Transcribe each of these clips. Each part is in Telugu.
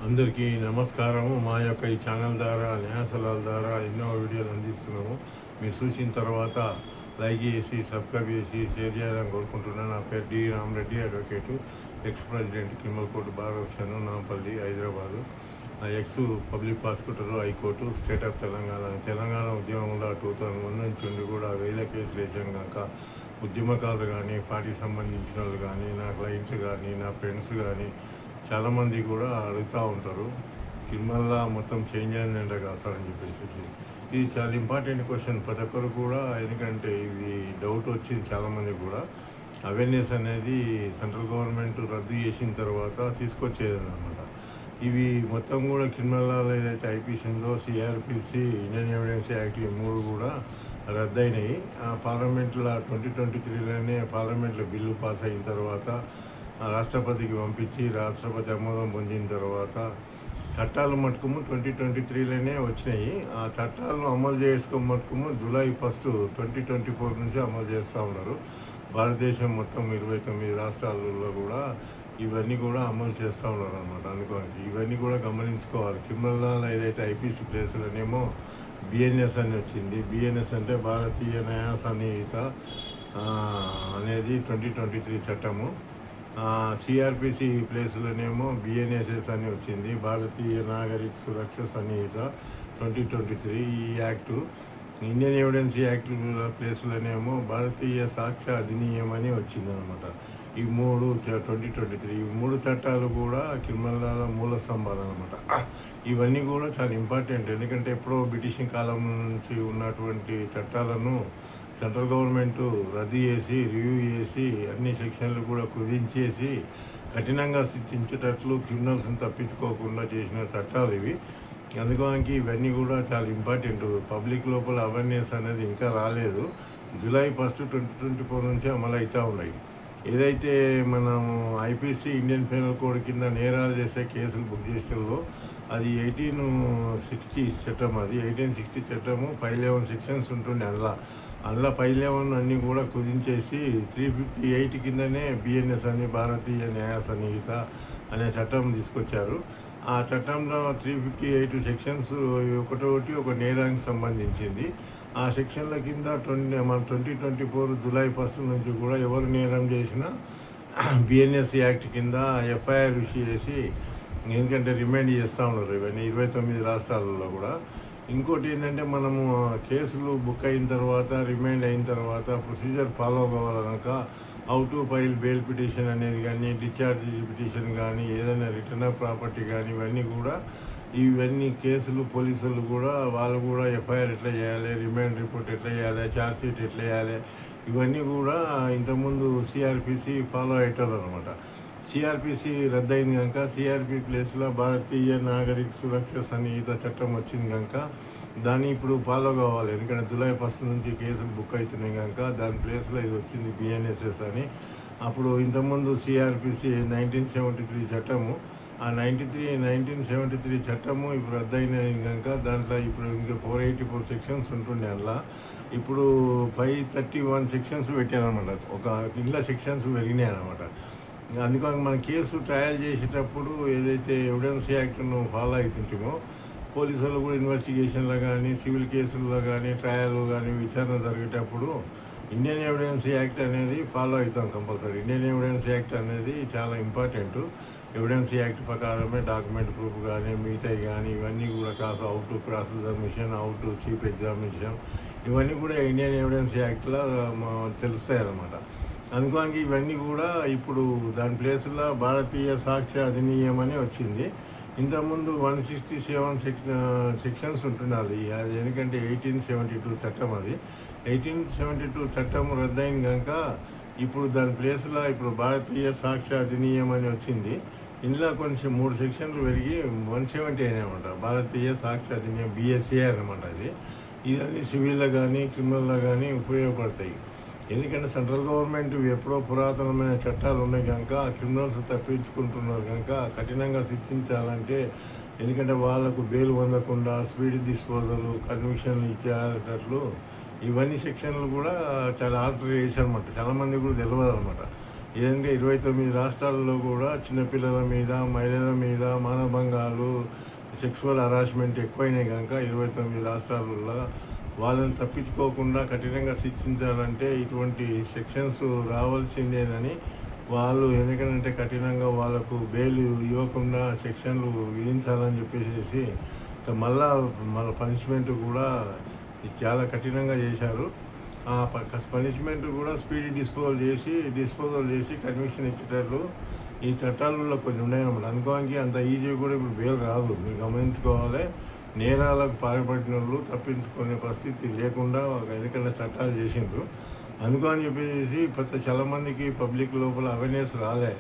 అందరికీ నమస్కారము. మా యొక్క ఈ ఛానల్ ద్వారా న్యాయసలహాల ద్వారా ఎన్నో వీడియోలు అందిస్తున్నాము. మీరు చూసిన తర్వాత లైక్ చేసి సబ్స్క్రైబ్ చేసి షేర్ చేయాలని కోరుకుంటున్నాను. నా పేరు D Ramareddy, advocate, ex president criminal court bar association, Nampally, Hyderabad. Ex public prosecutor, high court, state of Telangana ఉద్యమంలో 2001 నుంచి ఉండి కూడా వేల కేసులు వేసాం కనుక ఉద్యమకారులు కానీ, పార్టీకి సంబంధించిన వాళ్ళు కానీ, నా క్లయింట్స్ కానీ, నా ఫ్రెండ్స్ కానీ చాలామంది కూడా అడుగుతూ ఉంటారు, తిరుమల మొత్తం చేంజ్ అయిందంట కదా సార్ అని చెప్పేసి. ఇది చాలా ఇంపార్టెంట్ క్వశ్చన్ ప్రతి ఒక్కరు కూడా, ఎందుకంటే ఇది డౌట్ వచ్చింది చాలామంది కూడా. అవేర్నెస్ అనేది సెంట్రల్ గవర్నమెంట్ రద్దు చేసిన తర్వాత తీసుకొచ్చేది అన్నమాట. ఇవి మొత్తం కూడా క్రిమినల్ ఏదైతే ఐపీసీ ఉందో, సిఆర్పిసి, ఇండియన్ ఎవిడెన్స్ యాక్ట్, ఈ మూడు కూడా రద్దయినాయి. పార్లమెంట్లో 2023లోనే పార్లమెంట్లో బిల్లు పాస్ అయిన తర్వాత రాష్ట్రపతికి పంపించి రాష్ట్రపతి ఆమోదం పొందిన తర్వాత చట్టాలు మటుకుము 2023లోనే వచ్చినాయి. ఆ చట్టాలను అమలు చేసుకో మటుకుము జూలై 1, 2024 నుంచి అమలు చేస్తూ ఉన్నారు. భారతదేశం మొత్తం 29 రాష్ట్రాలలో కూడా ఇవన్నీ కూడా అమలు చేస్తూ ఉన్నారు అన్నమాట. అనుకోండి, ఇవన్నీ కూడా గమనించుకోవాలి. క్రిమినల్ ఏదైతే ఐపీసీ ప్లేసులనేమో బిఎన్ఎస్ అని వచ్చింది. బిఎన్ఎస్ అంటే భారతీయ న్యాయ సన్నిహిత అనేది 2023 చట్టము. సిఆర్పిసి ప్లేసులోనేమో బిఎన్ఎస్ఎస్ అని వచ్చింది, భారతీయ నాగరిక సురక్ష సన్నిహిత 2023 ఈ యాక్టు. ఇండియన్ ఎవిడెన్స్ యాక్ట్ ప్లేసులోనేమో భారతీయ సాక్ష్య అధినియం అని వచ్చిందనమాట. ఈ మూడు 2023 ఈ మూడు చట్టాలు కూడా క్రిమినల్ మూల స్తంభాలు అనమాట. ఇవన్నీ కూడా చాలా ఇంపార్టెంట్, ఎందుకంటే ఎప్పుడో బ్రిటిష్ కాలం నుంచి ఉన్నటువంటి చట్టాలను సెంట్రల్ గవర్నమెంట్ రద్దు చేసి, రివ్యూ చేసి, అన్ని సెక్షన్లు కూడా కుదించేసి కఠినంగా శిక్షించేటట్లు క్రిమినల్స్ని తప్పించుకోకుండా చేసిన చట్టాలు ఇవి. అందుకోనికి ఇవన్నీ కూడా చాలా ఇంపార్టెంట్. పబ్లిక్ లోపల అవేర్నెస్ అనేది ఇంకా రాలేదు. జూలై 1, 2024 నుంచి అమలు అవుతూ ఉన్నాయి. ఏదైతే మనం ఐపీసీ ఇండియన్ పీనల్ కోడ్ కింద నేరాలు చేసే కేసులు బుక్ చేసేలో అది 1860 చట్టం. అది 1860 చట్టము. 511 సెక్షన్స్ ఉంటుండే అందులో 511 అన్నీ కూడా కుదించేసి 358 కిందనే బిఎన్ఎస్ అని భారతీయ న్యాయ సన్నిహిత అనే చట్టం తీసుకొచ్చారు. ఆ చట్టంలో 358 సెక్షన్స్ ఒకటి ఒక నేరానికి సంబంధించింది. ఆ సెక్షన్ల కింద 2024 జూలై 1 నుంచి కూడా ఎవరు నేరం చేసినా బిఎన్ఎస్ యాక్ట్ కింద ఎఫ్ఐఆర్ ఇష్యూ చేసి, ఎందుకంటే రిమైండ్ చేస్తూ ఉన్నారు ఇవన్నీ 29 రాష్ట్రాలలో కూడా. ఇంకోటి ఏంటంటే, మనము కేసులు బుక్ అయిన తర్వాత, రిమైండ్ అయిన తర్వాత ప్రొసీజర్ ఫాలో అవ్వాలి కనుక how to file bail petition అనేది కానీ, డిశ్చార్జ్ పిటిషన్ కానీ, ఏదైనా రిటర్న్ ఆఫ్ ప్రాపర్టీ కానీ, ఇవన్నీ కేసులు పోలీసులు కూడా వాళ్ళు కూడా ఎఫ్ఐఆర్ ఎట్లా చేయాలి, రిమైండ్ రిపోర్ట్ ఎట్లా చేయాలి, ఛార్జ్ షీట్ ఎట్లా చేయాలి, ఇవన్నీ కూడా ఇంతకుముందు సిఆర్పిసి ఫాలో అయ్యేటారు అనమాట. సిఆర్పిసి రద్దయింది కనుక సిఆర్పి ప్లేస్లో భారతీయ నాగరిక సురక్ష సన్నిహిత చట్టం వచ్చింది కనుక దాన్ని ఇప్పుడు ఫాలో కావాలి. ఎందుకంటే జూలై 1 నుంచి కేసులు బుక్ అవుతున్నాయి కనుక దాని ప్లేస్లో ఇది వచ్చింది బిఎన్ఎస్ఎస్ అని. అప్పుడు ఇంతకుముందు సిఆర్పిసి 1973 చట్టము, ఆ 1973 చట్టము ఇప్పుడు రద్దయినది కనుక దాంట్లో ఇప్పుడు ఇంకా 484 సెక్షన్స్ ఉంటుండే. అందులో ఇప్పుడు 531 సెక్షన్స్ పెట్టారనమాట. ఒక ఇళ్ళ సెక్షన్స్ పెరిగినాయి అనమాట. అందుకని మన కేసు ట్రయల్ చేసేటప్పుడు ఏదైతే ఎవిడెన్స్ యాక్ట్ను ఫాలో అవుతుంటామో, పోలీసులు కూడా ఇన్వెస్టిగేషన్లో కానీ, సివిల్ కేసుల్లో కానీ, ట్రయల్ కానీ, విచారణ జరిగేటప్పుడు ఇండియన్ ఎవిడెన్స్ యాక్ట్ అనేది ఫాలో అవుతాం కంపల్సరీ. ఇండియన్ ఎవిడెన్స్ యాక్ట్ అనేది చాలా ఇంపార్టెంట్. ఎవిడెన్స్ యాక్ట్ ప్రకారమే డాక్యుమెంట్ ప్రూఫ్ కానీ, మిగతాయి కానీ, ఇవన్నీ కూడా how to cross examination, how to chief examination, ఇవన్నీ కూడా ఇండియన్ ఎవిడెన్స్ యాక్ట్లో తెలుస్తాయి అన్నమాట. అందుకోనికి ఇవన్నీ కూడా ఇప్పుడు దాని ప్లేస్లో భారతీయ సాక్ష్య అధినియం అని వచ్చింది. ఇంతకుముందు 167 సెక్షన్స్ ఉంటున్నది. అది ఎందుకంటే 1872 చట్టం. అది 1872 చట్టం రద్దయింది కనుక ఇప్పుడు దాని ప్లేస్లో ఇప్పుడు భారతీయ సాక్ష్య అధినియం అని వచ్చింది. ఇందులో కొంచెం 3 సెక్షన్లు పెరిగి 170 అయినాయన్నమాట. భారతీయ సాక్ష్య అధినియం బిఎస్ఏ అనమాట. ఇదన్నీ సివిల్లో కానీ, క్రిమినల్లో కానీ ఉపయోగపడతాయి. ఎందుకంటే సెంట్రల్ గవర్నమెంట్ ఎప్పుడో పురాతనమైన చట్టాలు ఉన్నాయి కనుక క్రిమినల్స్ తప్పించుకుంటున్నారు కనుక కఠినంగా శిక్షించాలంటే, ఎందుకంటే వాళ్ళకు బెయిల్ పొందకుండా స్పీడ్ డిస్పోజల్, కన్విక్షన్లు ఇచ్చేటట్లు ఇవన్నీ సెక్షన్లు కూడా చాలా ఆల్టర్ చేశారన్నమాట. చాలామంది కూడా తెలియదు అనమాట. ఏదంటే 29 రాష్ట్రాలలో కూడా చిన్నపిల్లల మీద, మహిళల మీద మానభంగాలు, సెక్సువల్ హరాస్మెంట్ ఎక్కువైనాయి కనుక 29 రాష్ట్రాలలో వాళ్ళని తప్పించుకోకుండా కఠినంగా శిక్షించాలంటే ఇటువంటి సెక్షన్స్ రావాల్సిందేనని వాళ్ళు, ఎందుకంటే కఠినంగా వాళ్ళకు బెయిల్ ఇవ్వకుండా సెక్షన్లు విధించాలని చెప్పేసి మళ్ళా పనిష్మెంట్ కూడా చాలా కఠినంగా చేశారు. ఆ పనిష్మెంట్ కూడా స్పీడీ డిస్పోజల్ చేసి కన్విక్షన్ ఇచ్చేటట్లు ఈ చట్టాలలో కొన్ని ఉన్నాయన్నమాట. అనుకోనికి అంత ఈజీ కూడా ఇప్పుడు బెయిల్ రాదు. మీరు గమనించుకోవాలి. నేరాలకు పాల్పడిన వాళ్ళు తప్పించుకునే పరిస్థితి లేకుండా ఎందుకంటే చట్టాలు చేసిండ్రు. అందుకని చెప్పేసి చాలా మందికి పబ్లిక్ లోపల అవేర్నెస్ రాలే.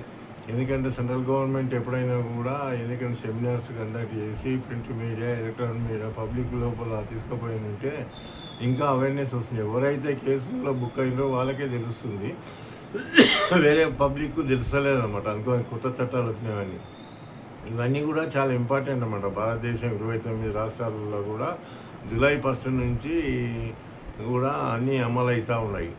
ఎందుకంటే సెంట్రల్ గవర్నమెంట్ ఎప్పుడైనా కూడా ఎందుకంటే సెమినార్స్ కండక్ట్ చేసి print media, electronic media public లోపల తీసుకుపోయిందంటే ఇంకా అవేర్నెస్ వస్తుంది. ఎవరైతే కేసుల్లో బుక్ అయిందో వాళ్ళకే తెలుస్తుంది, వేరే పబ్లిక్ తెలుస్తలేదన్నమాట. అనుకో కొత్త చట్టాలు వచ్చినవన్నీ ఇవన్నీ కూడా చాలా ఇంపార్టెంట్ అన్నమాట. భారతదేశం 29 రాష్ట్రాలలో కూడా జూలై 1 నుంచి కూడా అన్నీ అమలు అవుతూ ఉన్నాయి.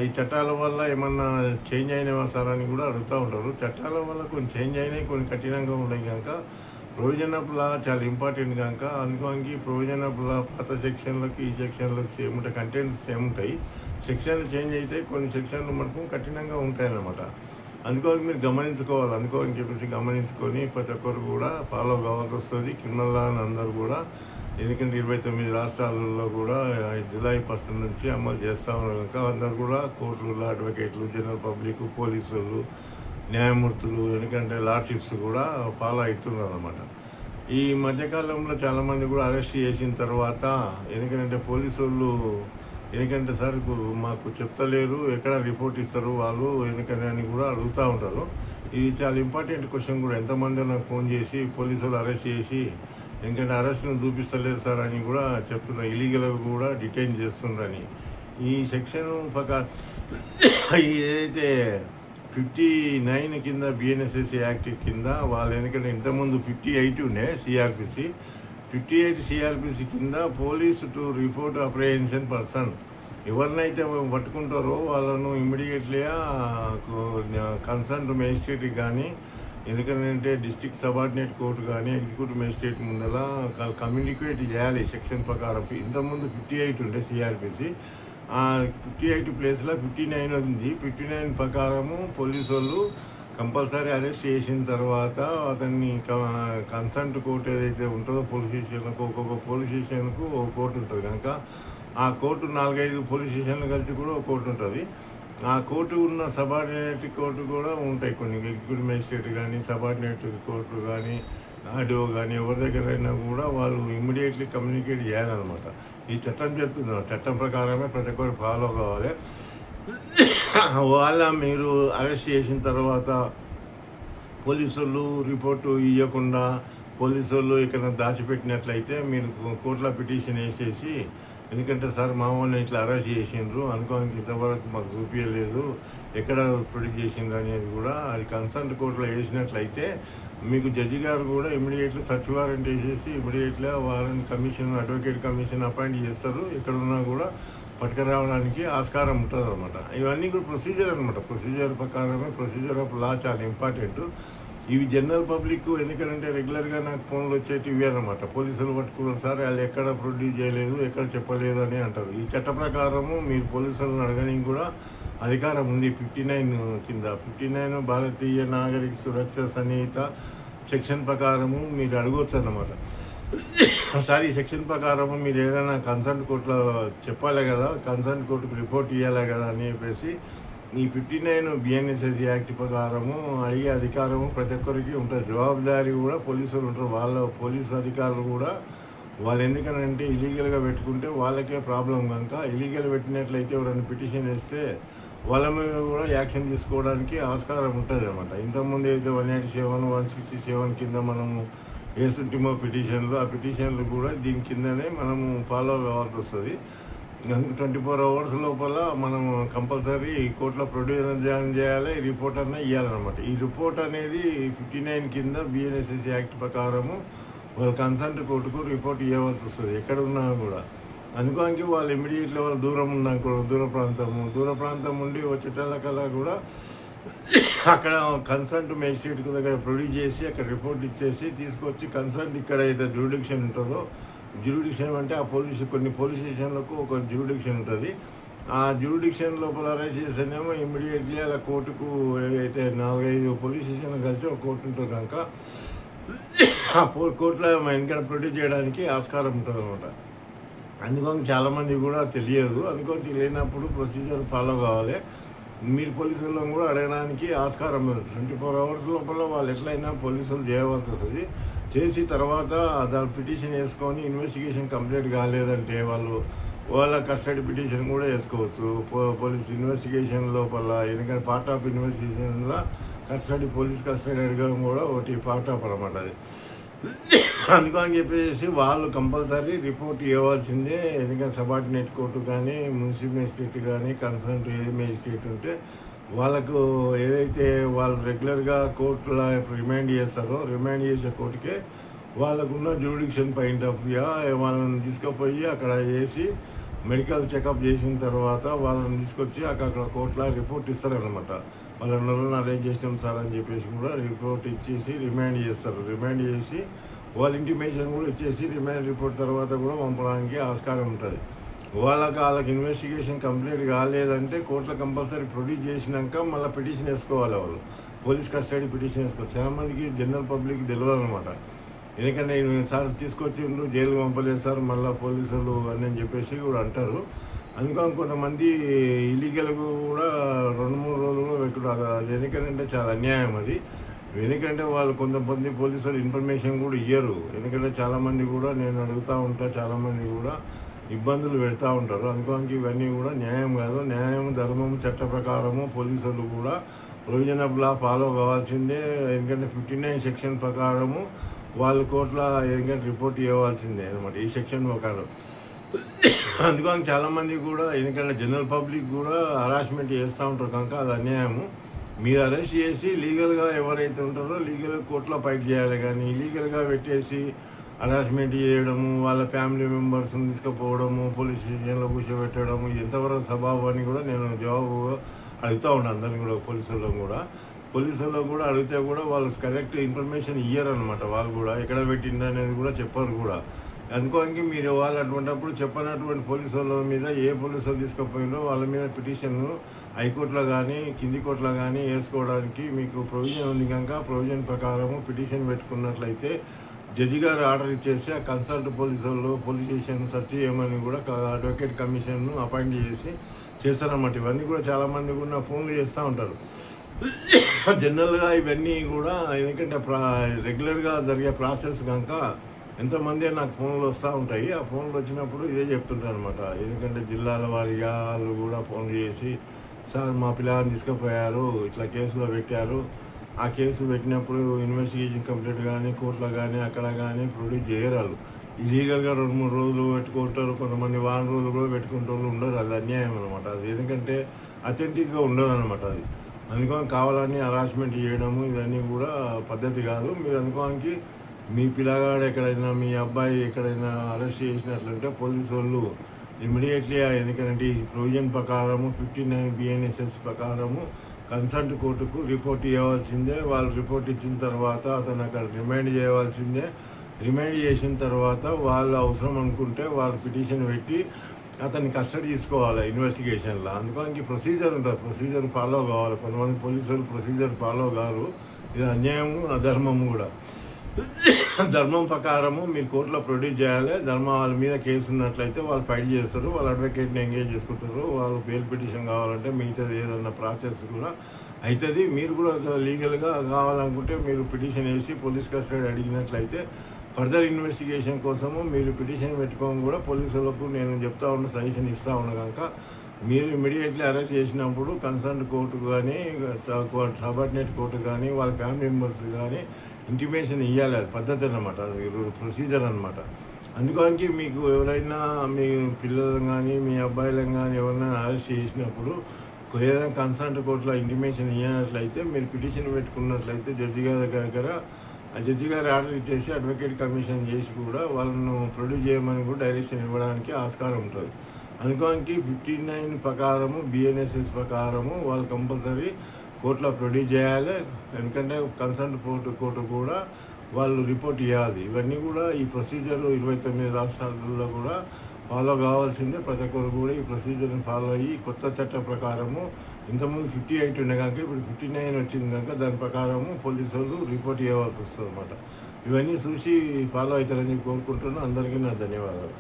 ఈ చట్టాల వల్ల ఏమన్నా చేంజ్ అయినవా సార్ అని కూడా అడుగుతూ ఉంటారు. చట్టాల వల్ల కొన్ని చేంజ్ అయినాయి, కొన్ని కఠినంగా ఉన్నాయి కనుక ప్రొవిజన్ ఆఫ్ లా చాలా ఇంపార్టెంట్ కనుక అందుకోనికి ప్రొవిజన్ ఆఫ్ లా పాత సెక్షన్లకు ఈ సెక్షన్లకు సేమ్ ఉంటాయి, కంటెంట్స్ సేమ్ ఉంటాయి. సెక్షన్లు చేంజ్ అయితే కొన్ని సెక్షన్లు మనకు కఠినంగా ఉంటాయన్నమాట. అందుకోసం మీరు గమనించుకోవాలి. అందుకోని చెప్పేసి గమనించుకొని ప్రతి ఒక్కరు కూడా ఫాలో కావాల్సి వస్తుంది. క్రిమినల్ లా అందరూ కూడా, ఎందుకంటే 29 రాష్ట్రాలలో కూడా జూలై 1 నుంచి అమలు చేస్తూ ఉన్నారు కనుక అందరు కూడా కోర్టులు, అడ్వకేట్లు, జనరల్ పబ్లిక్, పోలీసులు, న్యాయమూర్తులు, ఎందుకంటే లార్డ్షిప్స్ కూడా ఫాలో అవుతున్నారు అన్నమాట. ఈ మధ్యకాలంలో చాలామంది కూడా అరెస్ట్ చేసిన తర్వాత ఎందుకంటే పోలీసు వాళ్ళు ఎందుకంటే సార్ మాకు చెప్తలేరు, ఎక్కడ రిపోర్ట్ ఇస్తారు వాళ్ళు ఎందుకని అని కూడా అడుగుతూ ఉంటారు. ఇది చాలా ఇంపార్టెంట్ క్వశ్చన్ కూడా. ఎంతమంది నాకు ఫోన్ చేసి పోలీసు వాళ్ళు అరెస్ట్ చేసి ఎందుకంటే అరెస్ట్ను చూపిస్తలేదు సార్ అని కూడా చెప్తున్నారు, ఇలీగల్గా కూడా డిటైన్ చేస్తుండ్రని. ఈ సెక్షన్ ఏదైతే 59 కింద బిఎన్ఎస్ఎస్ యాక్ట్ కింద వాళ్ళు ఎందుకంటే ఇంతకుముందు 58 ఉండే సిఆర్పిసి, 58 సిఆర్పిసి కింద police to report apprehension person ఎవరినైతే పట్టుకుంటారో వాళ్ళను ఇమ్మీడియట్లీగా కన్సర్న్ మేజిస్ట్రేట్కి కానీ ఎందుకంటే డిస్ట్రిక్ట్ సబార్డినేట్ కోర్టు కానీ ఎగ్జిక్యూటివ్ మేజిస్ట్రేట్ ముందర కమ్యూనికేట్ చేయాలి సెక్షన్ ప్రకారం. ఇంతకుముందు 58 ఉండే సిఆర్పిసి, 58 ప్లేస్లో 59 ఉంది. 59 ప్రకారము పోలీసు వాళ్ళు కంపల్సరీ అరెస్ట్ చేసిన తర్వాత అతన్ని కన్సర్న్ కోర్టు ఏదైతే ఉంటుందో పోలీస్ స్టేషన్లకు, ఒక్కొక్క పోలీస్ స్టేషన్కు ఒక కోర్టు ఉంటుంది కనుక ఆ కోర్టు 4-5 పోలీస్ స్టేషన్లు కలిసి కూడా ఒక కోర్టు ఉంటుంది. ఆ కోర్టు ఉన్న సబార్డినేట్ కోర్టు కూడా ఉంటాయి కొన్ని, ఎగ్జిక్యూటివ్ మేజిస్ట్రేట్ కానీ సబార్డినేట్ కోర్టు కానీ ఆర్డీఓ కానీ ఎవరి దగ్గరైనా కూడా వాళ్ళు ఇమ్మీడియట్లీ కమ్యూనికేట్ చేయాలన్నమాట. ఈ చట్టం చెప్తుంది, చట్టం ప్రకారమే ప్రతి ఒక్కరు ఫాలో కావాలి. వాళ్ళ మీరు అరెస్ట్ చేసిన తర్వాత పోలీసులు రిపోర్టు ఇవ్వకుండా పోలీసులు ఇక్కడ దాచిపెట్టినట్లయితే మీరు కోర్టులో పిటిషన్ వేసేసి ఎందుకంటే సార్ మామూలు ఇట్లా అరెస్ట్ చేసిండ్రు అనుకోనికి ఇంతవరకు మాకు చూపించలేదు, ఎక్కడ ప్రొడ్యూస్ చేసిండ్రు అనేది కూడా అది కన్సర్న్ కోర్టులో వేసినట్లయితే మీకు జడ్జి గారు కూడా ఇమీడియట్లీ సర్చ్ వారెంట్ వేసేసి ఇమీడియట్గా warrant commission, advocate commission appoint చేస్తారు. ఎక్కడున్నా కూడా పట్టుకురావడానికి ఆస్కారం ఉంటుంది అనమాట. ఇవన్నీ కూడా ప్రొసీజర్ అనమాట. ప్రొసీజర్ ప్రకారమే ప్రొసీజర్ ఆఫ్ లా చాలా ఇంపార్టెంట్. ఇవి జనరల్ పబ్లిక్ ఎందుకంటే రెగ్యులర్గా నాకు ఫోన్లు వచ్చేటివి అనమాట. పోలీసులు పట్టుకున్నారు సార్ వాళ్ళు ఎక్కడ ప్రొడ్యూస్ చేయలేదు, ఎక్కడ చెప్పలేదు అని అంటారు. ఈ చట్ట ప్రకారము మీరు పోలీసులను అడగడానికి కూడా అధికారం ఉంది. 59 కింద 59 భారతీయ నాగరిక సురక్ష సంహిత సెక్షన్ ప్రకారము మీరు అడగవచ్చు అన్నమాట. ఒకసారి ఈ సెక్షన్ ప్రకారము మీరు ఏదైనా కన్సర్న్ కోర్టులో చెప్పాలి కదా, కన్సర్న్ కోర్టుకు రిపోర్ట్ ఇవ్వాలి కదా అని చెప్పేసి ఈ 59 బిఎన్ఎస్ఎస్ యాక్ట్ ప్రకారము అడిగే అధికారము ప్రతి ఒక్కరికి ఉంటుంది. జవాబుదారీ కూడా పోలీసులు ఉంటారు. వాళ్ళ పోలీసు అధికారులు కూడా వాళ్ళు ఎందుకనంటే ఇలీగల్గా పెట్టుకుంటే వాళ్ళకే ప్రాబ్లం కనుక ఇలీగల్ పెట్టినట్లయితే ఎవరైనా పిటిషన్ వేస్తే వాళ్ళ మీద కూడా యాక్షన్ తీసుకోవడానికి ఆస్కారం ఉంటుంది అనమాట. ఇంతకుముందు అయితే 187, 167 కింద మనము వేస్తుంటేమో పిటిషన్లు, ఆ పిటిషన్లు కూడా దీని కిందనే మనము ఫాలో కావాల్సి వస్తుంది. 24 hours లోపల మనం కంపల్సరీ కోర్టులో ప్రొడ్యూస్ చేయాలి, రిపోర్ట్ అన్న ఇవ్వాలన్నమాట. ఈ రిపోర్ట్ అనేది 59 కింద బిఎన్ఎస్ఎస్ యాక్ట్ ప్రకారము వాళ్ళ కన్సర్న్ కోర్టుకు రిపోర్ట్ ఇవ్వవలసి వస్తుంది ఎక్కడ ఉన్నా కూడా. అందుకోనికి వాళ్ళు ఇమీడియట్లీ వాళ్ళు దూరం ఉన్నా కూడా దూర ప్రాంతం ఉండి వచ్చేటల్లకల్లా కూడా అక్కడ కన్సర్ట్ మేజిస్ట్రేట్ దగ్గర ప్రొడ్యూస్ చేసి అక్కడ రిపోర్ట్ ఇచ్చేసి తీసుకొచ్చి కన్సర్ట్ ఇక్కడ అయితే జ్యూరిడిక్షన్ ఉంటుందో, జ్యూరిడిక్షన్ అంటే ఆ కొన్ని పోలీస్ స్టేషన్లకు ఒక జ్యూరిడిక్షన్ ఉంటుంది. ఆ జ్యూరిడిక్షన్ లోపల అరెస్ట్ చేస్తేనేమో ఇమ్మీడియట్లీ అలా కోర్టుకు ఏదైతే 4-5 పోలీస్ స్టేషన్లు కలిసి ఒక కోర్టు ఉంటుంది కనుక ఆ కోర్టులో ఇంకా ప్రొడ్యూస్ చేయడానికి ఆస్కారం ఉంటుంది అనమాట. అందుకని చాలామంది కూడా తెలియదు. అందుకని తెలియనప్పుడు ప్రొసీజర్ ఫాలో కావాలి. మీరు పోలీసులను కూడా అడగడానికి ఆస్కారం ఉంది. 24 hours లోపల వాళ్ళు ఎట్లయినా పోలీసులు చేయవలసి వస్తుంది. చేసి తర్వాత దాని పిటిషన్ వేసుకొని ఇన్వెస్టిగేషన్ కంప్లీట్ కాలేదంటే వాళ్ళ కస్టడీ పిటిషన్ కూడా వేసుకోవచ్చు. పోలీస్ ఇన్వెస్టిగేషన్ లోపల, ఎందుకంటే పార్ట్ ఆఫ్ ఇన్వెస్టిగేషన్లో పోలీస్ కస్టడీ అడగడం కూడా ఒకటి పార్ట్ ఆఫ్ అనమాట అది. అందుకని చెప్పేసి వాళ్ళు కంపల్సరీ రిపోర్ట్ ఇవ్వాల్సిందే. ఎందుకంటే సబార్డినేట్ కోర్టు కానీ, మున్సిపల్ మేజిస్ట్రేట్ కానీ, కన్సర్న్ ఏ మేజిస్ట్రేట్ ఉంటే వాళ్ళకు ఏదైతే వాళ్ళు రెగ్యులర్గా కోర్టులో రిమైండ్ చేస్తారో, రిమైండ్ చేసే కోర్టుకే వాళ్ళకున్న జ్యూరిడిక్షన్ పాయింట్ ఆఫ్ వ్యూ వాళ్ళని తీసుకుపోయి అక్కడ చేసి మెడికల్ చెకప్ చేసిన తర్వాత వాళ్ళని తీసుకొచ్చి అక్కడ కోర్టులో రిపోర్ట్ ఇస్తారనమాట. వాళ్ళ నెలను అరేంజ్ చేసినాం సార్ అని చెప్పేసి కూడా రిపోర్ట్ ఇచ్చేసి రిమైండ్ చేస్తారు. రిమైండ్ చేసి వాళ్ళ ఇంటిమేషన్ కూడా ఇచ్చేసి రిమైండ్ రిపోర్ట్ తర్వాత కూడా పంపడానికి ఆస్కారం ఉంటుంది. వాళ్ళకి ఇన్వెస్టిగేషన్ కంప్లీట్ కాలేదంటే కోర్టులో కంపల్సరీ ప్రొడ్యూస్ చేసినాక మళ్ళీ పిటిషన్ వేసుకోవాలి. వాళ్ళు పోలీస్ కస్టడీ పిటిషన్ వేసుకోవాలి. చాలామందికి జనరల్ పబ్లిక్ తెలియదు అనమాట. ఎందుకంటే సార్ తీసుకొచ్చి జైలు పంపలేదు సార్ మళ్ళీ పోలీసులు అని చెప్పేసి కూడా అంటారు. అందుకని కొంతమంది ఇల్లీగల్గా కూడా 2-3 రోజులు పెట్టుకుంటారు. అది ఎందుకంటే చాలా అన్యాయం అది. ఎందుకంటే వాళ్ళు కొంతమంది పోలీసులు ఇన్ఫర్మేషన్ కూడా ఇయ్యరు. ఎందుకంటే చాలామంది కూడా నేను అడుగుతూ ఉంటా, చాలామంది కూడా ఇబ్బందులు పెడతా ఉంటారు. అందుకని ఇవన్నీ కూడా న్యాయం కాదు. న్యాయం, ధర్మం, చట్ట ప్రకారము పోలీసులు కూడా ప్రొవిజన్ ఆఫ్ లా ఫాలో కావాల్సిందే. ఎందుకంటే 59 సెక్షన్ ప్రకారము వాళ్ళు కోర్టులో ఎందుకంటే రిపోర్ట్ ఇవ్వాల్సిందే అనమాట, ఈ సెక్షన్ ప్రకారం. అందుకని చాలామంది కూడా ఎందుకంటే జనరల్ పబ్లిక్ కూడా హరాస్మెంట్ చేస్తూ ఉంటారు కనుక అది అన్యాయము. మీరు అరెస్ట్ చేసి లీగల్గా ఎవరైతే ఉంటారో లీగల్గా కోర్టులో ఫైట్ చేయాలి. కానీ ఇల్లీగల్గా పెట్టేసి హరాస్మెంట్ చేయడము, వాళ్ళ ఫ్యామిలీ మెంబర్స్ని తీసుకుపోవడము, పోలీస్ స్టేషన్లో కూర్చోబెట్టడము, ఎంతవరకు స్వభావం అని కూడా నేను జవాబు అడుగుతూ ఉన్నాను అందరినీ కూడా. పోలీసుల్లో కూడా అడిగితే కూడా వాళ్ళు కరెక్ట్ ఇన్ఫర్మేషన్ ఇయ్యరనమాట. వాళ్ళు కూడా ఎక్కడ పెట్టింది అనేది కూడా చెప్పరు కూడా. అందుకోనికి మీరు వాళ్ళు అటువంటిప్పుడు చెప్పనటువంటి పోలీసు వాళ్ళ మీద ఏ పోలీసు వాళ్ళు తీసుకుపోయిందో వాళ్ళ మీద పిటిషన్ హైకోర్టులో కానీ కింది కోర్టులో కానీ వేసుకోవడానికి మీకు ప్రొవిజన్ ఉంది కనుక ప్రొవిజన్ ప్రకారము పిటిషన్ పెట్టుకున్నట్లయితే జడ్జి గారు ఆర్డర్ ఇచ్చేసి ఆ కన్సల్ట్ పోలీసు వాళ్ళు పోలీస్ స్టేషన్ సెర్చ్ చేయమని కూడా అడ్వకేట్ కమిషన్ను అపాయింట్ చేస్తారన్నమాట. ఇవన్నీ కూడా చాలామంది కూడా ఫోన్లు చేస్తూ ఉంటారు. జనరల్గా ఇవన్నీ కూడా ఎందుకంటే రెగ్యులర్గా జరిగే ప్రాసెస్ కనుక ఎంతమంది నాకు ఫోన్లు వస్తూ ఉంటాయి. ఆ ఫోన్లు వచ్చినప్పుడు ఇదే చెప్తుంటారు అనమాట. ఎందుకంటే జిల్లాల వారీగా వాళ్ళు కూడా ఫోన్ చేసి సార్ మా పిల్లల్ని తీసుకుపోయారు, ఇట్లా కేసులో పెట్టారు, ఆ కేసు పెట్టినప్పుడు ఇన్వెస్టిగేషన్ కంప్లీట్ కానీ కోర్టులో కానీ అక్కడ కానీ ప్రొడ్యూస్ చేయరాలు. ఇలీగల్గా 2-3 రోజులు పెట్టుకుంటారు, కొంతమంది 1 రోజులు కూడా పెట్టుకుంటారు ఉండరు. అది అన్యాయం అనమాట. అది ఎందుకంటే అథెంటిక్గా ఉండదు అనమాట. అది అందుకని కావాలని హరాస్మెంట్ చేయడము ఇవన్నీ కూడా పద్ధతి కాదు. మీరు అందుకోనికి మీ పిల్లగాడు ఎక్కడైనా మీ అబ్బాయి ఎక్కడైనా అరెస్ట్ చేసినట్లంటే పోలీసు వాళ్ళు ఇమ్మీడియట్లీ ఎందుకంటే ఈ ప్రొవిజన్ ప్రకారము 59 BNSS ప్రకారము కన్సర్ట్ కోర్టుకు రిపోర్ట్ ఇవ్వాల్సిందే. వాళ్ళు రిపోర్ట్ ఇచ్చిన తర్వాత అతను అక్కడ రిమైండ్ చేయవలసిందే. రిమైండ్ చేసిన తర్వాత వాళ్ళు అవసరం అనుకుంటే వాళ్ళు పిటిషన్ పెట్టి అతన్ని కస్టడీ తీసుకోవాలి ఇన్వెస్టిగేషన్లో. అందుకని ప్రొసీజర్ ఉంటుంది, ప్రొసీజర్ ఫాలో కావాలి. కొంతమంది పోలీసులు ప్రొసీజర్ ఫాలో కారు. ఇది అన్యాయము, అధర్మము కూడా. ధర్మం ప్రకారము మీరు కోర్టులో ప్రొడ్యూస్ చేయాలి. వాళ్ళ మీద కేసు ఉన్నట్లయితే వాళ్ళు ఫైట్ చేస్తారు, వాళ్ళు అడ్వకేట్ని ఎంగేజ్ చేసుకుంటారు. వాళ్ళు బెయిల్ పిటిషన్ కావాలంటే మిగతాది ఏదన్నా ప్రాసెస్ కూడా అవుతుంది. మీరు కూడా లీగల్గా కావాలనుకుంటే మీరు పిటిషన్ వేసి పోలీస్ కస్టడీ అడిగినట్లయితే ఫర్దర్ ఇన్వెస్టిగేషన్ కోసము మీరు పిటిషన్ పెట్టుకోని కూడా పోలీసులకు నేను చెప్తా ఉన్న సజెషన్ ఇస్తూ ఉన్నా కనుక మీరు ఇమీడియట్లీ అరెస్ట్ చేసినప్పుడు కన్సర్న్ కోర్టు కానీ సబార్డినేట్ కోర్టు కానీ వాళ్ళ ఫ్యామిలీ మెంబర్స్ కానీ ఇంటిమేషన్ ఇవ్వాలి. అది పద్ధతి అన్నమాట, అది ప్రొసీజర్ అనమాట. అందుకని మీకు ఎవరైనా మీ పిల్లలను కానీ మీ అబ్బాయిలను కానీ ఎవరైనా అరెస్ట్ చేసినప్పుడు ఏదైనా కన్సర్న్ కోర్టులో ఇంటిమేషన్ ఇవ్వనట్లయితే మీరు పిటిషన్ పెట్టుకున్నట్లయితే జడ్జి గారి దగ్గర ఆ జడ్జి గారు ఆర్డర్ ఇచ్చేసి అడ్వకేట్ కమిషన్ చేసి కూడా వాళ్ళను ప్రొడ్యూస్ చేయమని కూడా డైరెక్షన్ ఇవ్వడానికి ఆస్కారం ఉంటుంది. అందుకని 59 ప్రకారము BNSS ప్రకారము వాళ్ళు కంపల్సరీ కోర్టులో ప్రొడ్యూస్ చేయాలి. ఎందుకంటే కన్సర్న్ కోర్టు కూడా వాళ్ళు రిపోర్ట్ ఇవ్వాలి. ఇవన్నీ కూడా ఈ ప్రొసీజర్ 29 రాష్ట్రాలలో కూడా ఫాలో కావాల్సిందే. ప్రతి ఒక్కరు కూడా ఈ ప్రొసీజర్ని ఫాలో అయ్యి కొత్త చట్టం ప్రకారము ఇంతకుముందు 58 ఉండే కనుక ఇప్పుడు 59 వచ్చింది కనుక దాని ప్రకారము పోలీసు వాళ్ళు రిపోర్ట్ ఇవ్వాల్సి వస్తుంది అన్నమాట. ఇవన్నీ చూసి ఫాలో అవుతారని కోరుకుంటున్నాను. అందరికీ నా ధన్యవాదాలు.